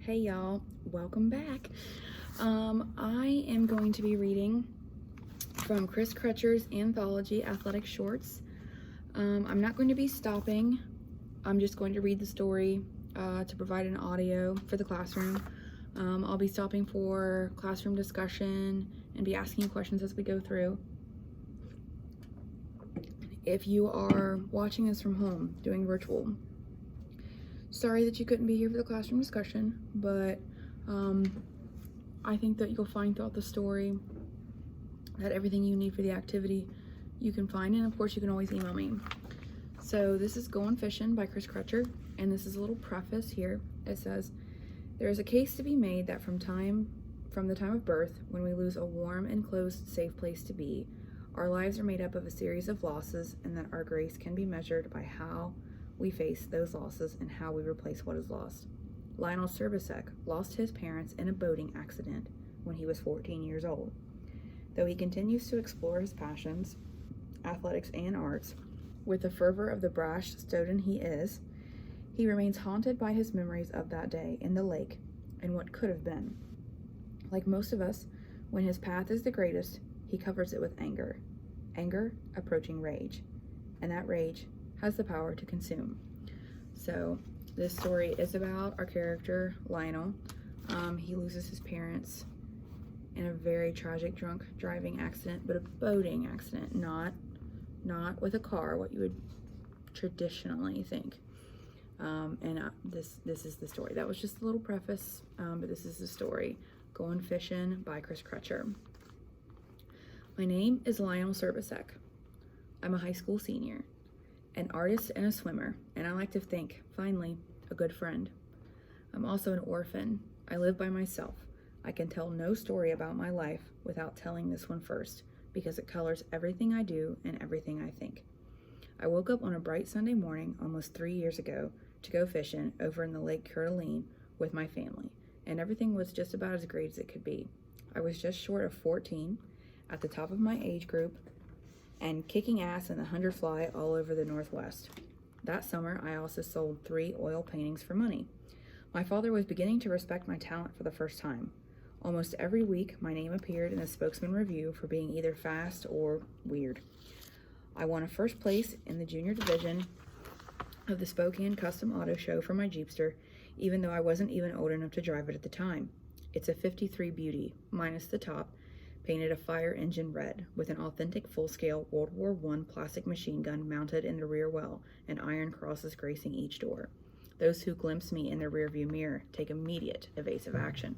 Hey y'all, welcome back. I am going to be reading from Chris Crutcher's anthology, Athletic Shorts. I'm not going to be stopping. I'm just going to read the story to provide an audio for the classroom. I'll be stopping for classroom discussion and be asking you questions as we go through. If you are watching this from home, doing virtual, sorry that you couldn't be here for the classroom discussion, but I think that you'll find throughout the story that everything you need for the activity you can find, and of course you can always email me. So this is Goin Fishin by Chris Crutcher, and this is a little preface here. It says, there is a case to be made that from the time of birth, when we lose a warm, enclosed, safe place to be, our lives are made up of a series of losses, and that our grace can be measured by how we face those losses and how we replace what is lost. Lionel Serbasek lost his parents in a boating accident when he was 14 years old. Though he continues to explore his passions, athletics and arts, with the fervor of the brash student he is, he remains haunted by his memories of that day in the lake and what could have been. Like most of us, when his path is the greatest, he covers it with anger approaching rage, and that rage has the power to consume. So this story is about our character, Lionel. He loses his parents in a very tragic drunk driving accident, but a boating accident, not with a car, what you would traditionally think. This is the story. That was just a little preface, but this is the story. Goin Fishin by Chris Crutcher. My name is Lionel Serbasek. I'm a high school senior, an artist and a swimmer, and I like to think, finally, a good friend. I'm also an orphan. I live by myself. I can tell no story about my life without telling this one first, because it colors everything I do and everything I think. I woke up on a bright Sunday morning almost 3 years ago to go fishing over in the Lake Coeur d'Alene with my family, and everything was just about as great as it could be. I was just short of 14, at the top of my age group, and kicking ass in the 100 fly all over the Northwest. That summer, I also sold 3 oil paintings for money. My father was beginning to respect my talent for the first time. Almost every week, my name appeared in the Spokesman Review for being either fast or weird. I won a first place in the junior division of the Spokane Custom Auto Show for my Jeepster, even though I wasn't even old enough to drive it at the time. It's a 53 Beauty, minus the top, painted a fire engine red, with an authentic full-scale World War I plastic machine gun mounted in the rear well and iron crosses gracing each door. Those who glimpse me in their rearview mirror take immediate evasive action.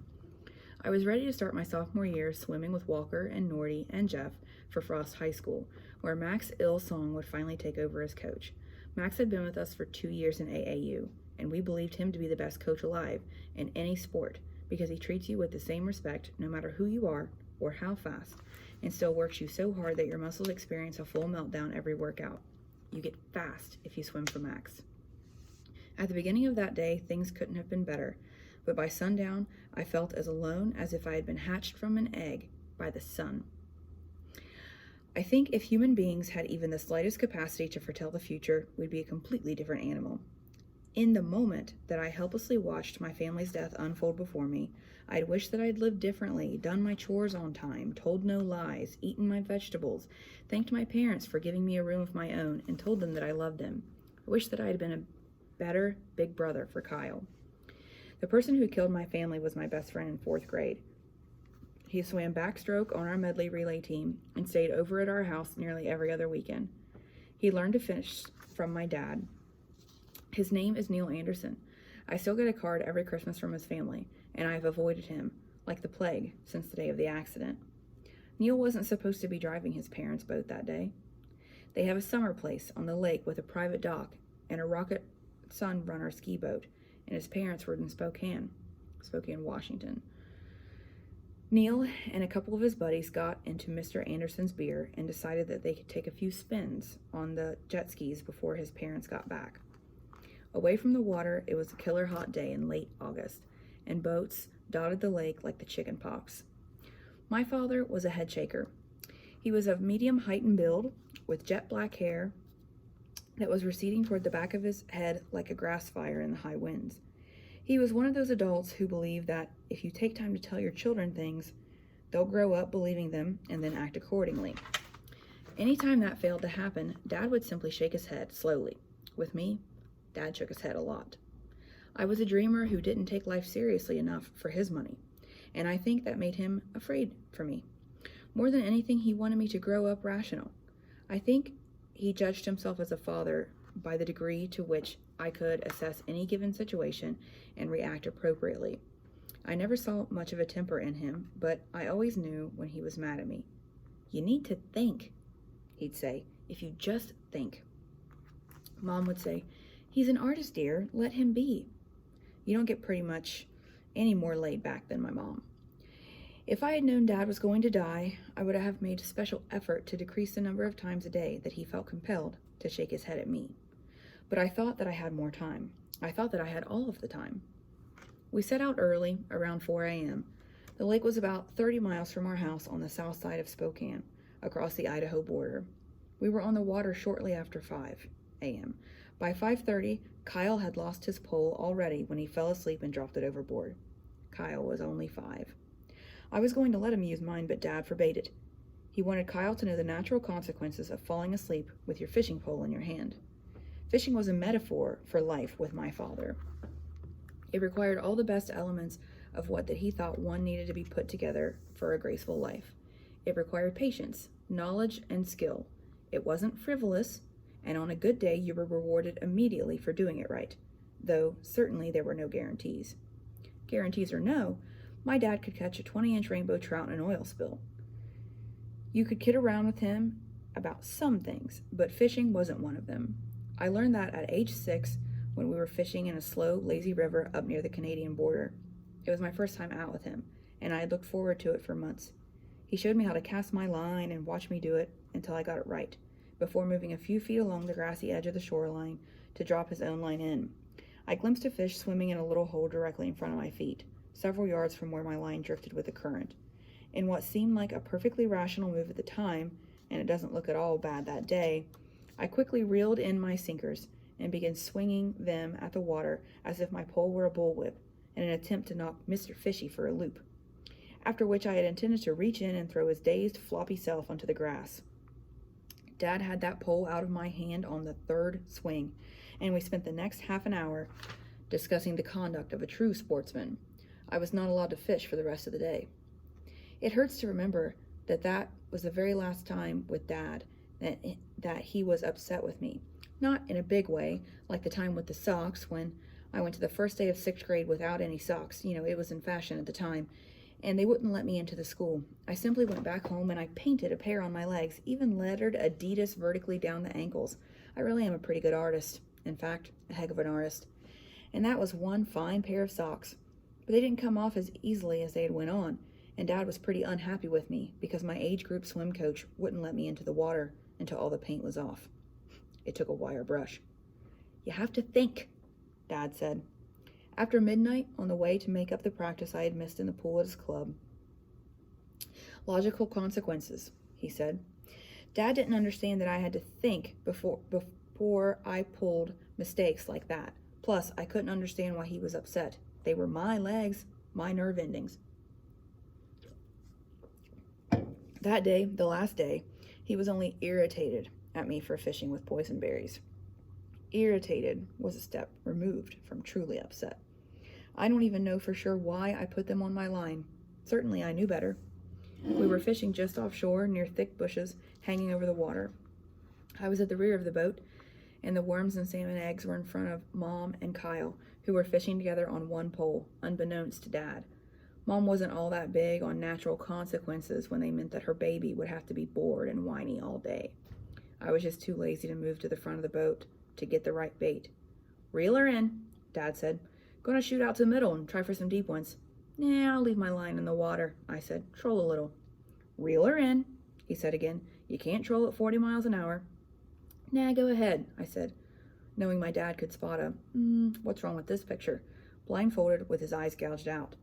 I was ready to start my sophomore year swimming with Walker and Nordy and Jeff for Frost High School, where Max Ilsong would finally take over as coach. Max had been with us for 2 years in AAU, and we believed him to be the best coach alive in any sport because he treats you with the same respect no matter who you are or how fast, and still works you so hard that your muscles experience a full meltdown every workout. You get fast if you swim for Max. At the beginning of that day, things couldn't have been better, but by sundown, I felt as alone as if I had been hatched from an egg by the sun. I think if human beings had even the slightest capacity to foretell the future, we'd be a completely different animal. In the moment that I helplessly watched my family's death unfold before me, I'd wished that I'd lived differently, done my chores on time, told no lies, eaten my vegetables, thanked my parents for giving me a room of my own, and told them that I loved them. I wished that I had been a better big brother for Kyle. The person who killed my family was my best friend in 4th grade. He swam backstroke on our medley relay team and stayed over at our house nearly every other weekend. He learned to fish from my dad. His name is Neil Anderson. I still get a card every Christmas from his family, and I have avoided him, like the plague, since the day of the accident. Neil wasn't supposed to be driving his parents' boat that day. They have a summer place on the lake with a private dock and a Rocket Sunrunner ski boat, and his parents were in Spokane, Washington. Neil and a couple of his buddies got into Mr. Anderson's beer and decided that they could take a few spins on the jet skis before his parents got back. Away from the water, it was a killer hot day in late August, and boats dotted the lake like the chicken pox. My father was a head shaker. He was of medium height and build, with jet black hair that was receding toward the back of his head like a grass fire in the high winds. He was one of those adults who believe that if you take time to tell your children things, they'll grow up believing them and then act accordingly. Anytime that failed to happen, Dad would simply shake his head slowly. With me, Dad shook his head a lot. I was a dreamer who didn't take life seriously enough for his money, and I think that made him afraid for me. More than anything, he wanted me to grow up rational. I think he judged himself as a father by the degree to which I could assess any given situation and react appropriately. I never saw much of a temper in him, but I always knew when he was mad at me. "You need to think," he'd say, "if you just think." Mom would say, "He's an artist, dear, let him be." You don't get pretty much any more laid back than my mom. If I had known Dad was going to die, I would have made a special effort to decrease the number of times a day that he felt compelled to shake his head at me. But I thought that I had more time. I thought that I had all of the time. We set out early, around 4 a.m. The lake was about 30 miles from our house on the south side of Spokane, across the Idaho border. We were on the water shortly after 5 a.m. By 5:30, Kyle had lost his pole already when he fell asleep and dropped it overboard. Kyle was only 5. I was going to let him use mine, but Dad forbade it. He wanted Kyle to know the natural consequences of falling asleep with your fishing pole in your hand. Fishing was a metaphor for life with my father. It required all the best elements of what that he thought one needed to be put together for a graceful life. It required patience, knowledge, and skill. It wasn't frivolous, and on a good day you were rewarded immediately for doing it right, though certainly there were no guarantees. Guarantees or no, my dad could catch a 20-inch rainbow trout in an oil spill. You could kid around with him about some things, but fishing wasn't one of them. I learned that at age 6 when we were fishing in a slow, lazy river up near the Canadian border. It was my first time out with him, and I had looked forward to it for months. He showed me how to cast my line and watched me do it until I got it right, before moving a few feet along the grassy edge of the shoreline to drop his own line in. I glimpsed a fish swimming in a little hole directly in front of my feet, several yards from where my line drifted with the current. In what seemed like a perfectly rational move at the time, and it doesn't look at all bad that day, I quickly reeled in my sinkers and began swinging them at the water as if my pole were a bullwhip in an attempt to knock Mr. Fishy for a loop, after which I had intended to reach in and throw his dazed, floppy self onto the grass. Dad had that pole out of my hand on the 3rd swing, and we spent the next half an hour discussing the conduct of a true sportsman. I was not allowed to fish for the rest of the day. It hurts to remember that was the very last time with Dad that he was upset with me. Not in a big way, like the time with the socks when I went to the first day of 6th grade without any socks. It was in fashion at the time, and they wouldn't let me into the school. I simply went back home and I painted a pair on my legs, even lettered Adidas vertically down the ankles. I really am a pretty good artist. In fact, a heck of an artist. And that was one fine pair of socks. But they didn't come off as easily as they had went on, and Dad was pretty unhappy with me because my age group swim coach wouldn't let me into the water until all the paint was off. It took a wire brush. "You have to think," Dad said. After midnight, on the way to make up the practice I had missed in the pool at his club. "Logical consequences," he said. Dad didn't understand that I had to think before I pulled mistakes like that. Plus, I couldn't understand why he was upset. They were my legs, my nerve endings. That day, the last day, he was only irritated at me for fishing with poison berries. Irritated was a step removed from truly upset. I don't even know for sure why I put them on my line. Certainly I knew better. We were fishing just offshore near thick bushes hanging over the water. I was at the rear of the boat, and the worms and salmon eggs were in front of Mom and Kyle, who were fishing together on one pole, unbeknownst to Dad. Mom wasn't all that big on natural consequences when they meant that her baby would have to be bored and whiny all day. I was just too lazy to move to the front of the boat to get the right bait. "Reel her in," Dad said. "Gonna shoot out to the middle and try for some deep ones." "Nah, I'll leave my line in the water," I said. "Troll a little." "Reel her in," he said again. "You can't troll at 40 miles an hour." "Nah, go ahead," I said, knowing my dad could spot a, what's wrong with this picture, blindfolded with his eyes gouged out.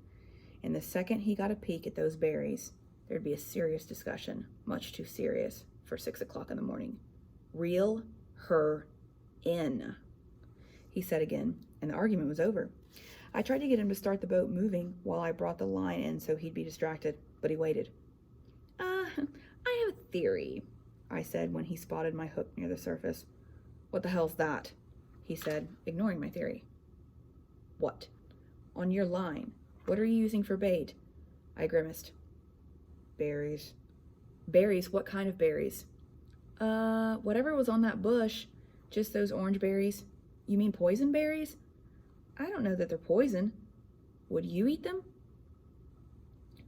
And the second he got a peek at those berries, there'd be a serious discussion, much too serious for 6 o'clock in the morning. "Reel her in," he said again, and the argument was over. I tried to get him to start the boat moving while I brought the line in so he'd be distracted, but he waited. I have a theory, I said when he spotted my hook near the surface. What the hell's that? He said, ignoring my theory. What? On your line. What are you using for bait? I grimaced. Berries. Berries? What kind of berries? Whatever was on that bush. Just those orange berries. You mean poison berries? I don't know that they're poison. Would you eat them?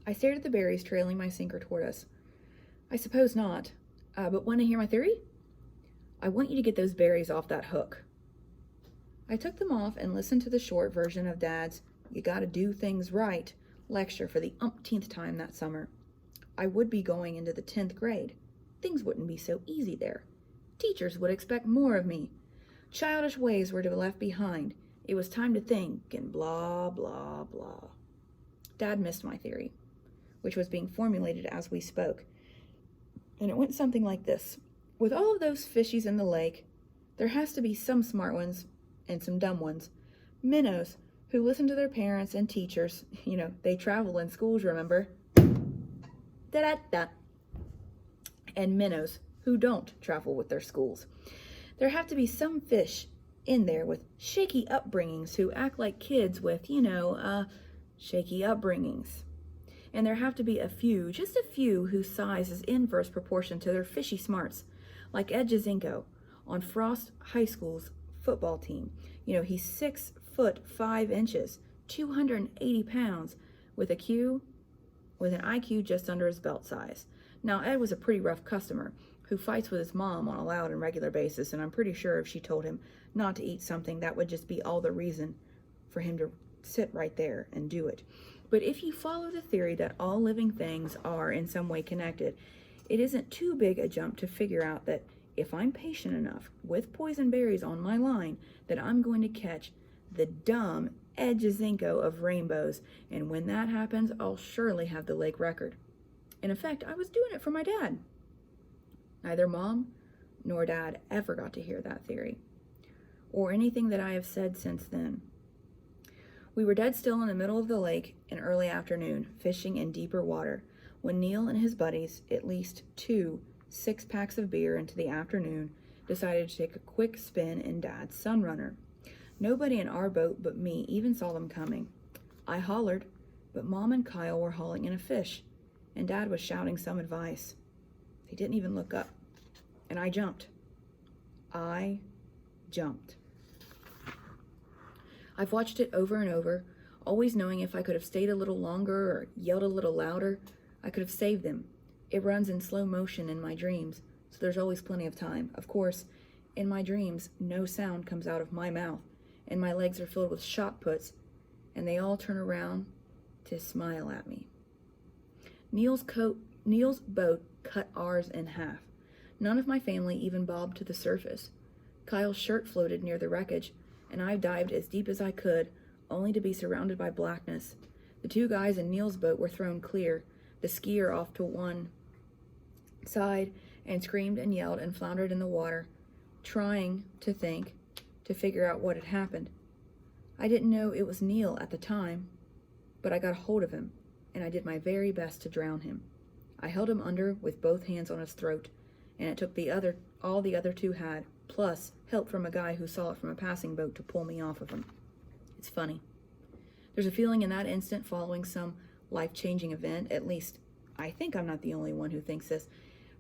I stared at the berries trailing my sinker toward us. I suppose not. But want to hear my theory? I want you to get those berries off that hook. I took them off and listened to the short version of Dad's "You gotta do things right" lecture for the umpteenth time that summer. I would be going into the 10th grade. Things wouldn't be so easy there. Teachers would expect more of me. Childish ways were to be left behind. It was time to think and blah, blah, blah. Dad missed my theory, which was being formulated as we spoke. And it went something like this. With all of those fishies in the lake, there has to be some smart ones and some dumb ones. Minnows who listen to their parents and teachers. You know, they travel in schools, remember? Da-da-da. And minnows who don't travel with their schools. There have to be some fish in there with shaky upbringings who act like kids with, shaky upbringings. And there have to be a few, just a few, whose size is inverse proportion to their fishy smarts, like Ed Jazinko on Frost High School's football team. You know, he's 6'5", 280 pounds, with an IQ just under his belt size. Now, Ed was a pretty rough customer who fights with his mom on a loud and regular basis, and I'm pretty sure if she told him not to eat something, that would just be all the reason for him to sit right there and do it. But if you follow the theory that all living things are in some way connected, it isn't too big a jump to figure out that if I'm patient enough with poison berries on my line, that I'm going to catch the dumb Ed Jazinko of rainbows, and when that happens, I'll surely have the lake record. In effect, I was doing it for my dad. Neither Mom nor Dad ever got to hear that theory, or anything that I have said since then. We were dead still in the middle of the lake in early afternoon, fishing in deeper water, when Neil and his buddies, at least 2 6-packs of beer into the afternoon, decided to take a quick spin in Dad's Sunrunner. Nobody in our boat but me even saw them coming. I hollered, but Mom and Kyle were hauling in a fish, and Dad was shouting some advice. They didn't even look up, and I jumped. I've watched it over and over, always knowing if I could have stayed a little longer or yelled a little louder, I could have saved them. It runs in slow motion in my dreams, so there's always plenty of time. Of course, in my dreams, no sound comes out of my mouth, and my legs are filled with shot puts, and they all turn around to smile at me. Neil's boat cut ours in half. None of my family even bobbed to the surface. Kyle's shirt floated near the wreckage, and I dived as deep as I could, only to be surrounded by blackness. The 2 guys in Neil's boat were thrown clear, the skier off to one side, and screamed and yelled and floundered in the water, trying to figure out what had happened. I didn't know it was Neil at the time, but I got a hold of him, and I did my very best to drown him. I held him under with both hands on his throat, and it took all the other 2 had, plus help from a guy who saw it from a passing boat to pull me off of him. It's funny. There's a feeling in that instant following some life-changing event, at least I think I'm not the only one who thinks this,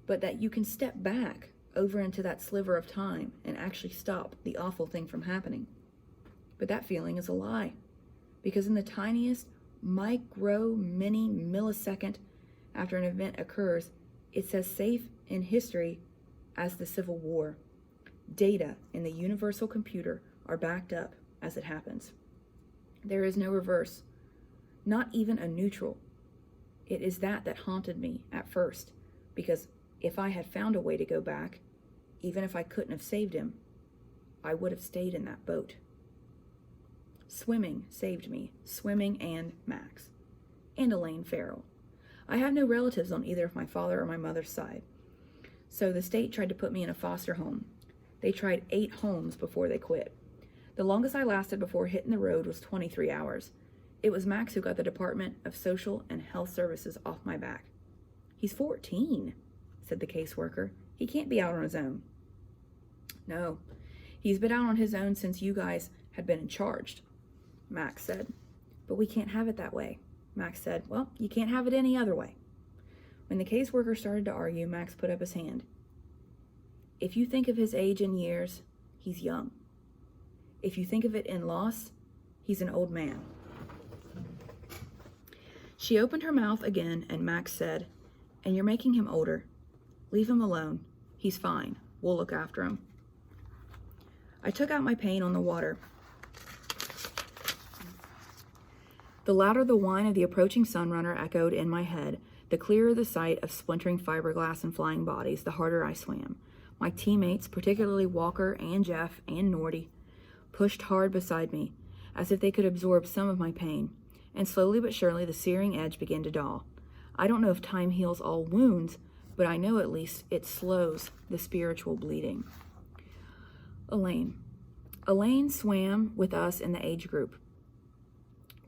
but that you can step back over into that sliver of time and actually stop the awful thing from happening. But that feeling is a lie, because in the tiniest mini millisecond after an event occurs, it's as safe in history as the Civil War. Data in the universal computer are backed up as it happens. There is no reverse, not even a neutral. It is that haunted me at first, because if I had found a way to go back, even if I couldn't have saved him, I would have stayed in that boat. Swimming saved me, swimming and Max, and Elaine Farrell. I have no relatives on either of my father or my mother's side, so the state tried to put me in a foster home. They tried 8 homes before they quit. The longest I lasted before hitting the road was 23 hours. It was Max who got the Department of Social and Health Services off my back. He's 14, said the caseworker. He can't be out on his own. No, he's been out on his own since you guys had been charged, Max said. But we can't have it that way. Max said, well, you can't have it any other way. When the caseworker started to argue, Max put up his hand. If you think of his age in years, he's young. If you think of it in loss, he's an old man. She opened her mouth again, and Max said, and you're making him older. Leave him alone. He's fine. We'll look after him. I took out my pain on the water. The louder the whine of the approaching sunrunner echoed in my head, the clearer the sight of splintering fiberglass and flying bodies, the harder I swam. My teammates, particularly Walker and Jeff and Nordy, pushed hard beside me, as if they could absorb some of my pain, and slowly but surely the searing edge began to dull. I don't know if time heals all wounds, but I know at least it slows the spiritual bleeding. Elaine swam with us in the age group.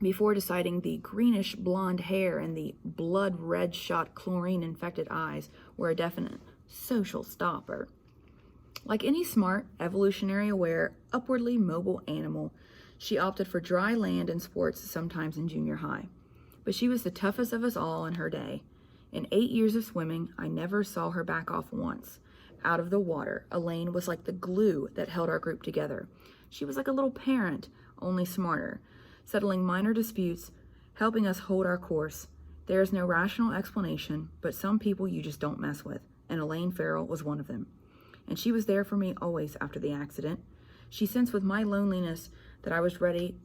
Before deciding the greenish blonde hair and the blood red shot chlorine-infected eyes were a definite social stopper. Like any smart, evolutionary aware, upwardly mobile animal, she opted for dry land and sports sometimes in junior high. But she was the toughest of us all in her day. In 8 years of swimming, I never saw her back off once. Out of the water, Elaine was like the glue that held our group together. She was like a little parent, only smarter, settling minor disputes, helping us hold our course. There is no rational explanation, but some people you just don't mess with, and Elaine Farrell was one of them. And she was there for me always after the accident. She sensed with my loneliness that I was ready.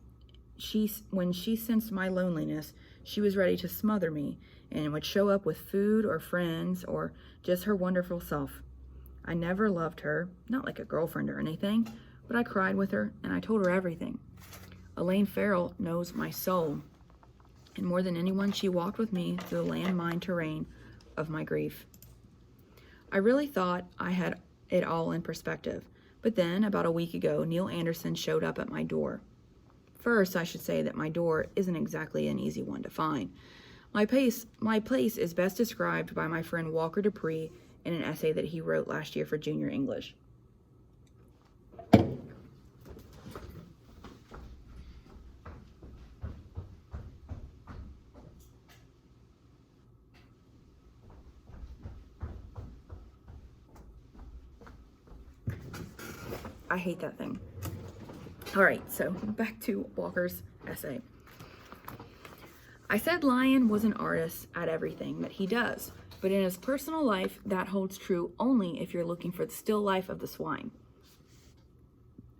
When she sensed my loneliness, she was ready to smother me and would show up with food or friends or just her wonderful self. I never loved her, not like a girlfriend or anything, but I cried with her and I told her everything. Elaine Farrell knows my soul, and more than anyone, she walked with me through the landmine terrain of my grief. I really thought I had it all in perspective, but then, about a week ago, Neil Anderson showed up at my door. First, I should say that my door isn't exactly an easy one to find. My place is best described by my friend Walker Dupree in an essay that he wrote last year for Junior English. I hate that thing. All right, so back to Walker's essay. I said Lion was an artist at everything that he does, but in his personal life, that holds true only if you're looking for the still life of the swine.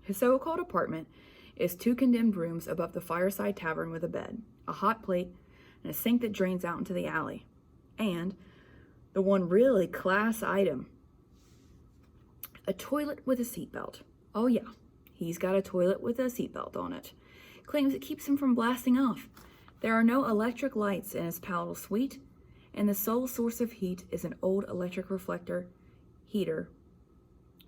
His so-called apartment is 2 condemned rooms above the fireside tavern with a bed, a hot plate, and a sink that drains out into the alley. And the one really class item, a toilet with a seatbelt. Oh yeah, he's got a toilet with a seatbelt on it. Claims it keeps him from blasting off. There are no electric lights in his palatal suite, and the sole source of heat is an old electric reflector heater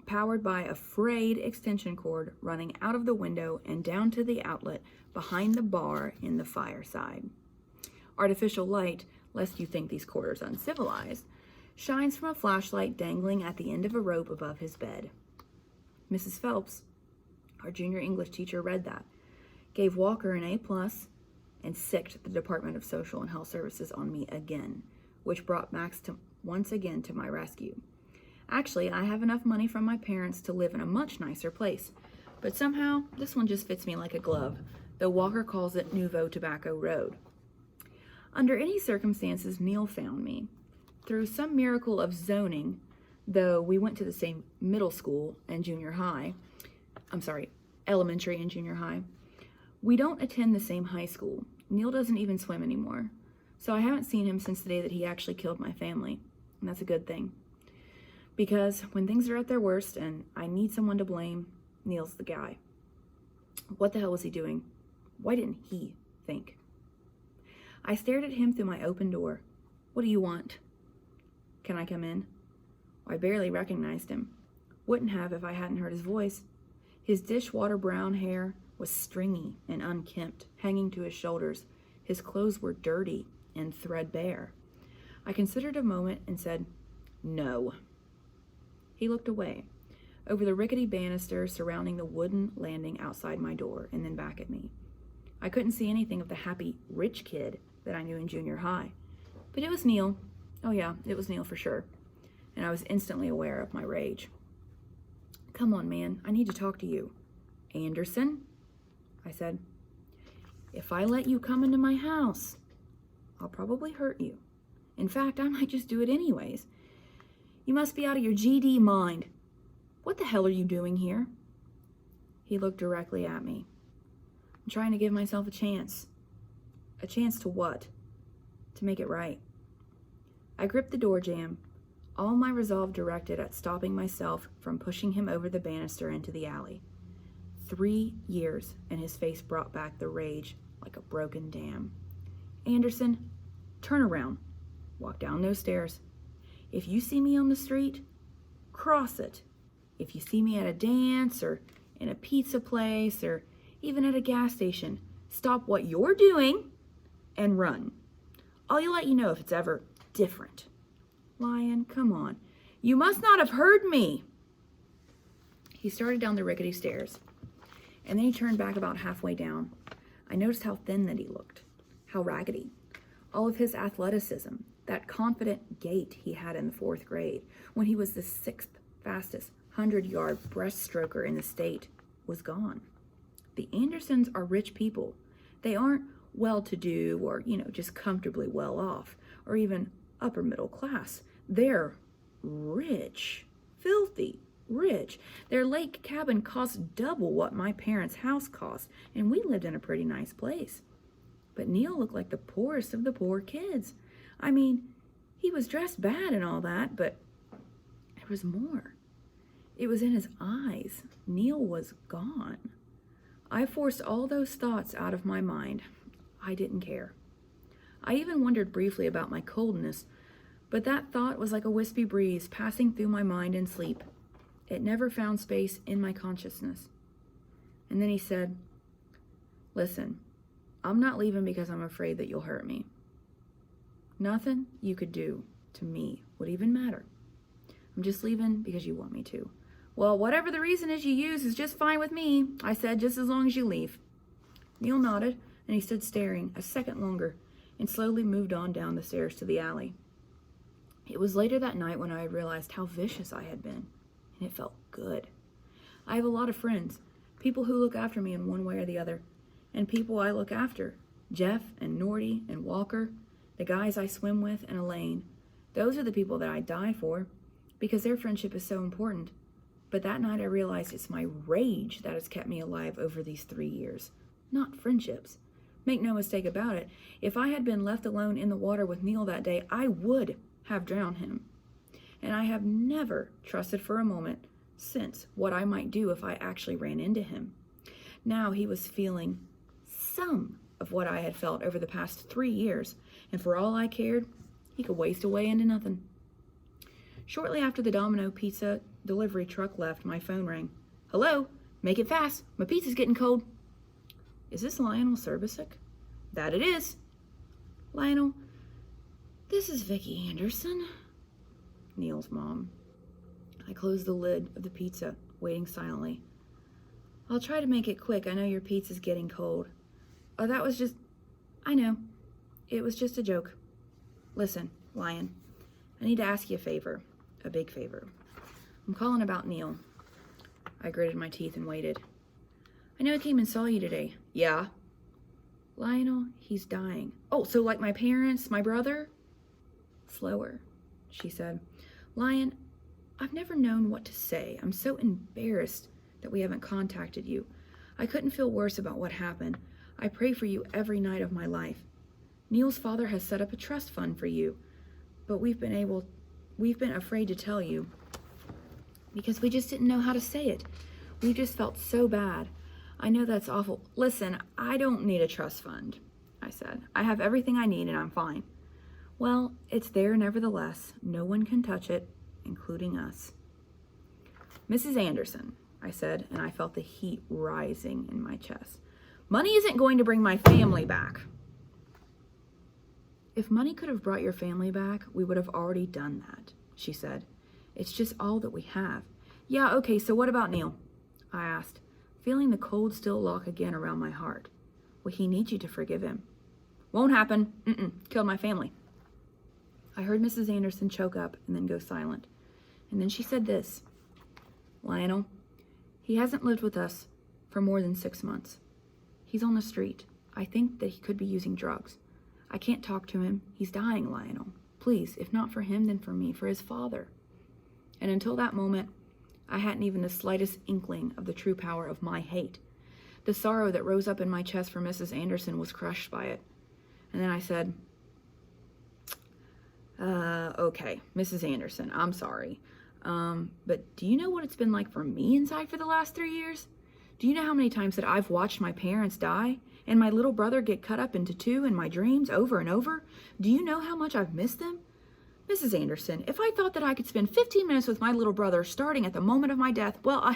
powered by a frayed extension cord running out of the window and down to the outlet behind the bar in the fireside. Artificial light, lest you think these quarters uncivilized, shines from a flashlight dangling at the end of a rope above his bed. Mrs. Phelps, our junior English teacher, read that, gave Walker an A+, and sicked the Department of Social and Health Services on me again, which brought Max once again to my rescue. Actually, I have enough money from my parents to live in a much nicer place, but somehow this one just fits me like a glove, though Walker calls it Nouveau Tobacco Road. Under any circumstances, Neil found me. Through some miracle of zoning, though we went to the same middle school and elementary and junior high, we don't attend the same high school. Neil doesn't even swim anymore, so I haven't seen him since the day that he actually killed my family, and that's a good thing. Because when things are at their worst and I need someone to blame, Neil's the guy. What the hell was he doing? Why didn't he think? I stared at him through my open door. What do you want? Can I come in? I barely recognized him. Wouldn't have if I hadn't heard his voice. His dishwater brown hair was stringy and unkempt, hanging to his shoulders. His clothes were dirty and threadbare. I considered a moment and said, "No." He looked away, over the rickety banister surrounding the wooden landing outside my door, and then back at me. I couldn't see anything of the happy, rich kid that I knew in junior high. But it was Neil. Oh yeah, it was Neil for sure. And I was instantly aware of my rage. "Come on, man, I need to talk to you." "Anderson," I said, "if I let you come into my house, I'll probably hurt you. In fact, I might just do it anyways. You must be out of your GD mind. What the hell are you doing here?" He looked directly at me. "I'm trying to give myself a chance." "A chance to what?" "To make it right." I gripped the door jamb, all my resolve directed at stopping myself from pushing him over the banister into the alley. 3 years, and his face brought back the rage like a broken dam. "Anderson, turn around. Walk down those stairs. If you see me on the street, cross it. If you see me at a dance or in a pizza place or even at a gas station, stop what you're doing and run. I'll let you know if it's ever different." "Lion, come on. You must not have heard me." He started down the rickety stairs, and then he turned back about halfway down. I noticed how thin that he looked, how raggedy. All of his athleticism, that confident gait he had in the 4th grade, when he was the 6th fastest 100-yard breaststroker in the state, was gone. The Andersons are rich people. They aren't well-to-do or, just comfortably well off, or even upper middle class. They're rich, filthy rich. Their lake cabin cost double what my parents' house cost, and we lived in a pretty nice place. But Neil looked like the poorest of the poor kids. I mean, he was dressed bad and all that, but there was more. It was in his eyes. Neil was gone. I forced all those thoughts out of my mind. I didn't care. I even wondered briefly about my coldness, but that thought was like a wispy breeze passing through my mind in sleep. It never found space in my consciousness. And then he said, "Listen, I'm not leaving because I'm afraid that you'll hurt me. Nothing you could do to me would even matter. I'm just leaving because you want me to." "Well, whatever the reason is you use is just fine with me," I said, "just as long as you leave." Neil nodded, and he stood staring a second longer and slowly moved on down the stairs to the alley. It was later that night when I realized how vicious I had been, and it felt good. I have a lot of friends, people who look after me in one way or the other, and people I look after, Jeff and Norty and Walker, the guys I swim with, and Elaine. Those are the people that I die for, because their friendship is so important. But that night I realized it's my rage that has kept me alive over these 3 years, not friendships. Make no mistake about it, if I had been left alone in the water with Neil that day, I would have drowned him. And I have never trusted for a moment since what I might do if I actually ran into him. Now he was feeling some of what I had felt over the past 3 years, and for all I cared, he could waste away into nothing. Shortly after the Domino pizza delivery truck left, my phone rang. "Hello? Make it fast. My pizza's getting cold." "Is this Lionel Serbisic?" "That it is." "Lionel, this is Vicki Anderson." Neil's mom. I closed the lid of the pizza, waiting silently. "I'll try to make it quick. I know your pizza's getting cold." "Oh, that was just... I know. It was just a joke. Listen, Lion, I need to ask you a favor. A big favor. I'm calling about Neil." I gritted my teeth and waited. "I know I came and saw you today." "Yeah." "Lionel, he's dying." "Oh, so like my parents, my brother?" "Slower," she said. "Lion, I've never known what to say. I'm so embarrassed that we haven't contacted you. I couldn't feel worse about what happened. I pray for you every night of my life. Neil's father has set up a trust fund for you, but we've been afraid to tell you because we just didn't know how to say it. We just felt so bad. I know that's awful." "Listen, I don't need a trust fund," I said. "I have everything I need and I'm fine." "Well, it's there nevertheless. No one can touch it, including us." "Mrs. Anderson," I said, and I felt the heat rising in my chest. Money isn't going to bring my family back. If money could have brought your family back, we would have already done that, she said. It's just all that we have. Yeah, okay, so what about Neil? I asked, feeling the cold steel lock again around my heart. Well, he needs you to forgive him. Won't happen. Killed my family. I heard Mrs. Anderson choke up and then go silent. And then she said this, Lionel, he hasn't lived with us for more than 6 months. He's on the street. I think that he could be using drugs. I can't talk to him. He's dying, Lionel. Please, if not for him, then for me, for his father. And until that moment, I hadn't even the slightest inkling of the true power of my hate. The sorrow that rose up in my chest for Mrs. Anderson was crushed by it. And then I said, okay, Mrs. Anderson, I'm sorry. But do you know what it's been like for me inside for the last 3 years? Do you know how many times that I've watched my parents die and my little brother get cut up into two in my dreams over and over? Do you know how much I've missed them? Mrs. Anderson, if I thought that I could spend 15 minutes with my little brother starting at the moment of my death, well,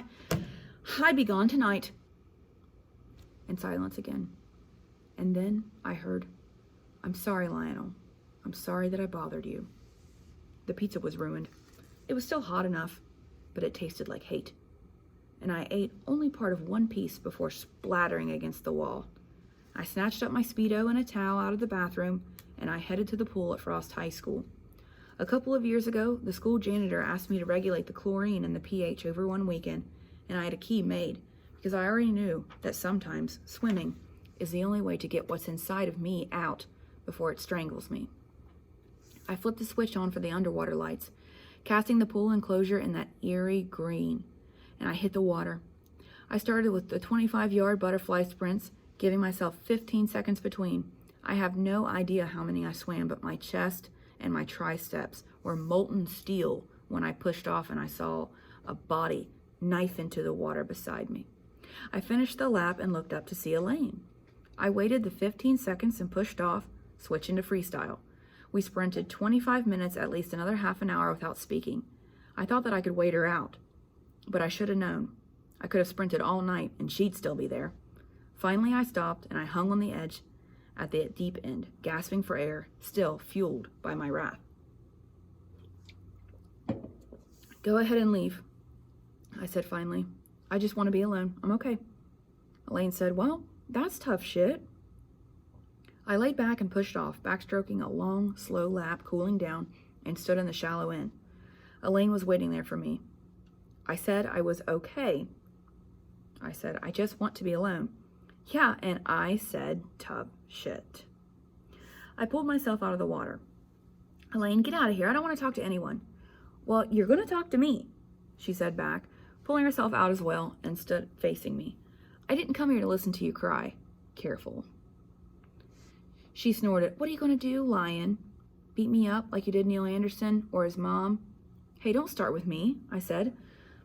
I'd be gone tonight. And silence again. And then I heard, I'm sorry, Lionel. I'm sorry that I bothered you. The pizza was ruined. It was still hot enough, but it tasted like hate. And I ate only part of one piece before splattering against the wall. I snatched up my Speedo and a towel out of the bathroom, and I headed to the pool at Frost High School. A couple of years ago, the school janitor asked me to regulate the chlorine and the pH over one weekend, and I had a key made, because I already knew that sometimes swimming is the only way to get what's inside of me out before it strangles me. I flipped the switch on for the underwater lights, casting the pool enclosure in that eerie green, and I hit the water. I started with the 25-yard butterfly sprints, giving myself 15 seconds between. I have no idea how many I swam, but my chest and my triceps were molten steel when I pushed off and I saw a body knife into the water beside me. I finished the lap and looked up to see Elaine. I waited the 15 seconds and pushed off, switching to freestyle. We sprinted 25 minutes, at least another half an hour without speaking. I thought that I could wait her out, but I should have known. I could have sprinted all night and she'd still be there. Finally, I stopped and I hung on the edge at the deep end, gasping for air, still fueled by my wrath. Go ahead and leave, I said finally. I just want to be alone. I'm okay. Elaine said, well, that's tough shit. I laid back and pushed off, backstroking a long, slow lap, cooling down, and stood in the shallow end. Elaine was waiting there for me. I said I was okay. I said, I just want to be alone. Yeah, and I said tough shit. I pulled myself out of the water. Elaine, get out of here. I don't want to talk to anyone. Well, you're going to talk to me, she said back, pulling herself out as well and stood facing me. I didn't come here to listen to you cry. Careful. She snorted, what are you going to do, lion? Beat me up like you did Neil Anderson or his mom? Hey, don't start with me, I said.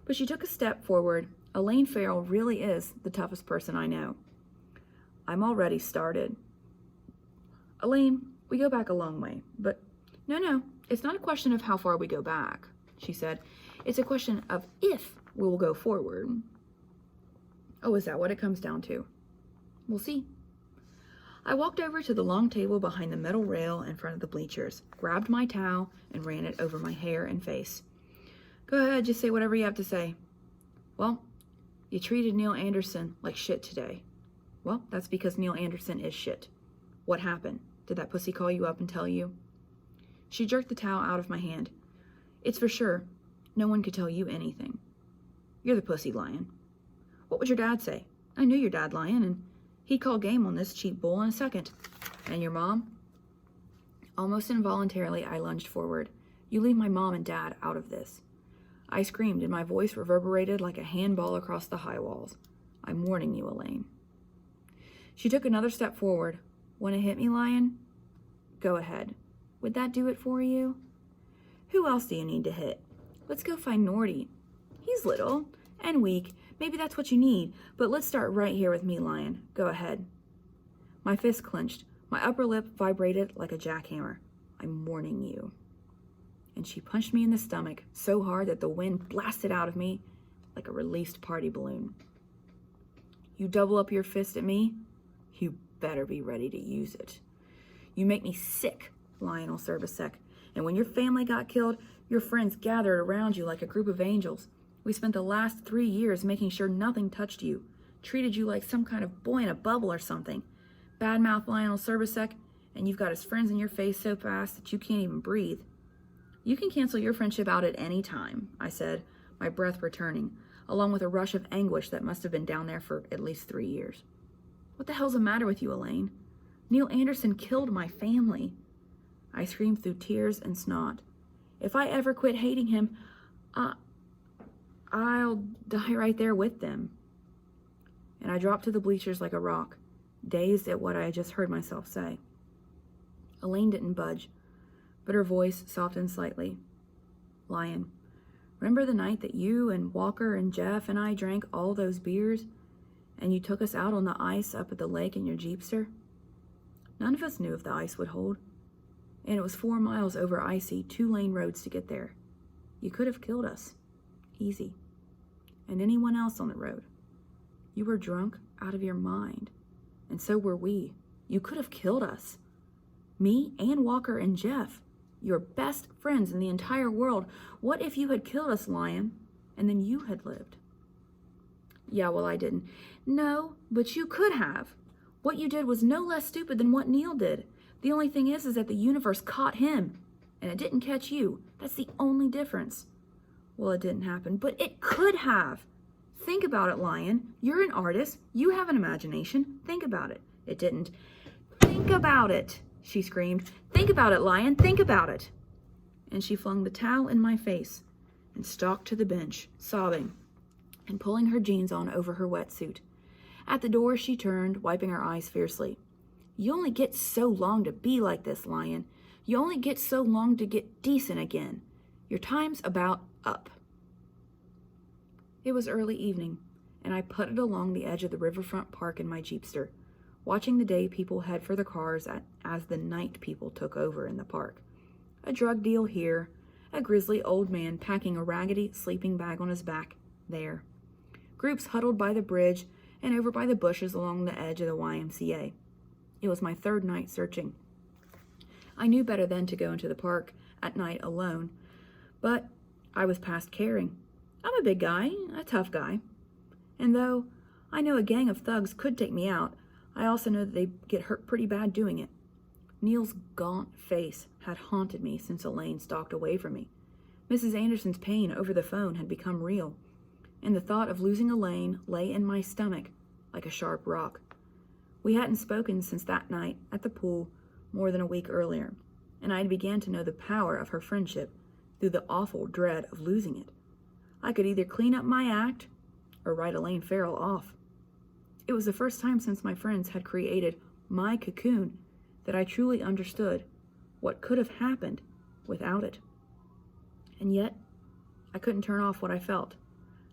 But she took a step forward. Elaine Farrell really is the toughest person I know. I'm already started. Elaine, we go back a long way, but no, it's not a question of how far we go back, she said. It's a question of if we will go forward. Oh, is that what it comes down to? We'll see. I walked over to the long table behind the metal rail in front of the bleachers, grabbed my towel, and ran it over my hair and face. Go ahead, just say whatever you have to say. Well, you treated Neil Anderson like shit today. Well, that's because Neil Anderson is shit. What happened? Did that pussy call you up and tell you? She jerked the towel out of my hand. It's for sure. No one could tell you anything. You're the pussy, lion. What would your dad say? I knew your dad, lion, and he'd call game on this cheap bull in a second. And your mom? Almost involuntarily, I lunged forward. You leave my mom and dad out of this. I screamed, and my voice reverberated like a handball across the high walls. I'm warning you, Elaine. She took another step forward. Want to hit me, lion? Go ahead. Would that do it for you? Who else do you need to hit? Let's go find Nordy. He's little and weak. Maybe that's what you need, but let's start right here with me, lion. Go ahead. My fist clenched. My upper lip vibrated like a jackhammer. I'm warning you. And she punched me in the stomach so hard that the wind blasted out of me like a released party balloon. You double up your fist at me, you better be ready to use it. You make me sick, Lionel Serbisek. And when your family got killed, your friends gathered around you like a group of angels. We spent the last 3 years making sure nothing touched you, treated you like some kind of boy in a bubble or something. Badmouth Lionel Serbisek, and you've got his friends in your face so fast that you can't even breathe. You can cancel your friendship out at any time, I said, my breath returning, along with a rush of anguish that must have been down there for at least 3 years. What the hell's the matter with you, Elaine? Neil Anderson killed my family. I screamed through tears and snot. If I ever quit hating him, I'll die right there with them. And I dropped to the bleachers like a rock, dazed at what I had just heard myself say. Elaine didn't budge, but her voice softened slightly. Lion, remember the night that you and Walker and Jeff and I drank all those beers, and you took us out on the ice up at the lake in your Jeepster? None of us knew if the ice would hold, and it was 4 miles over icy, 2-lane roads to get there. You could have killed us. Easy. And anyone else on the road. You were drunk out of your mind, and so were we. You could have killed us. Me and Walker and Jeff, your best friends in the entire world. What if you had killed us, Lion, and then you had lived? Yeah, well, I didn't. No, but you could have. What you did was no less stupid than what Neil did. The only thing is that the universe caught him, and it didn't catch you. That's the only difference. Well, it didn't happen, but it could have. Think about it, Lion. You're an artist. You have an imagination. Think about it. It didn't. Think about it, she screamed. Think about it, Lion. Think about it. And she flung the towel in my face and stalked to the bench, sobbing and pulling her jeans on over her wetsuit. At the door, she turned, wiping her eyes fiercely. You only get so long to be like this, Lion. You only get so long to get decent again. Your time's about up. It was early evening, and I putted along the edge of the riverfront park in my Jeepster, watching the day people head for the cars as the night people took over in the park. A drug deal here, a grisly old man packing a raggedy sleeping bag on his back there. Groups huddled by the bridge and over by the bushes along the edge of the YMCA. It was my 3rd night searching. I knew better than to go into the park at night alone, but I was past caring. I'm a big guy, a tough guy. And though I know a gang of thugs could take me out, I also know that they'd get hurt pretty bad doing it. Neil's gaunt face had haunted me since Elaine stalked away from me. Mrs. Anderson's pain over the phone had become real, and the thought of losing Elaine lay in my stomach like a sharp rock. We hadn't spoken since that night at the pool more than a week earlier, and I began to know the power of her friendship through the awful dread of losing it. I could either clean up my act or write Elaine Farrell off. It was the first time since my friends had created my cocoon that I truly understood what could have happened without it. And yet, I couldn't turn off what I felt.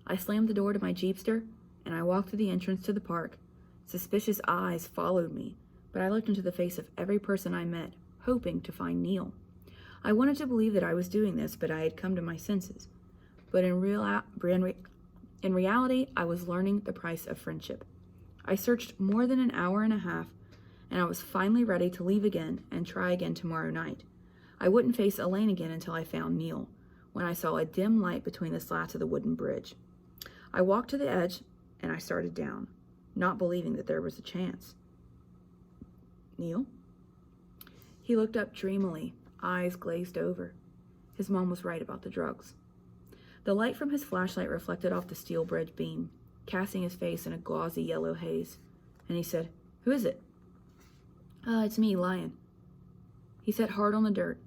I slammed the door to my Jeepster, and I walked to the entrance to the park. Suspicious eyes followed me, but I looked into the face of every person I met, hoping to find Neil. I wanted to believe that I was doing this, but I had come to my senses. But in reality, I was learning the price of friendship. I searched more than an hour and a half, and I was finally ready to leave again and try again tomorrow night. I wouldn't face Elaine again until I found Neil, when I saw a dim light between the slats of the wooden bridge. I walked to the edge, and I started down, not believing that there was a chance. Neil? He looked up dreamily, eyes glazed over. His mom was right about the drugs. The light from his flashlight reflected off the steel bridge beam, casting his face in a gauzy yellow haze. And he said, "Who is it?" It's me, Lion." He sat hard on the dirt,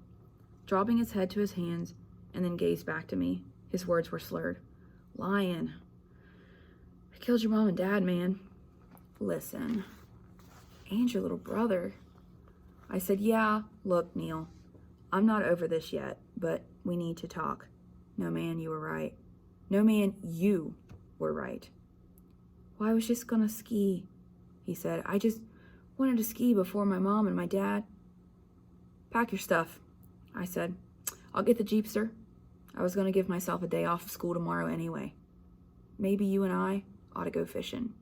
dropping his head to his hands, and then gazed back to me. His words were slurred. "Lion, I killed your mom and dad, man." "Listen, and your little brother." I said, "Yeah, look, Neil, I'm not over this yet, but we need to talk. No, man, you were right. No, man, you were right." "Well, I was just gonna ski," he said. "I just wanted to ski before my mom and my dad." "Pack your stuff," I said. "I'll get the Jeepster. I was gonna give myself a day off of school tomorrow anyway." maybe you and I ought to go fishing.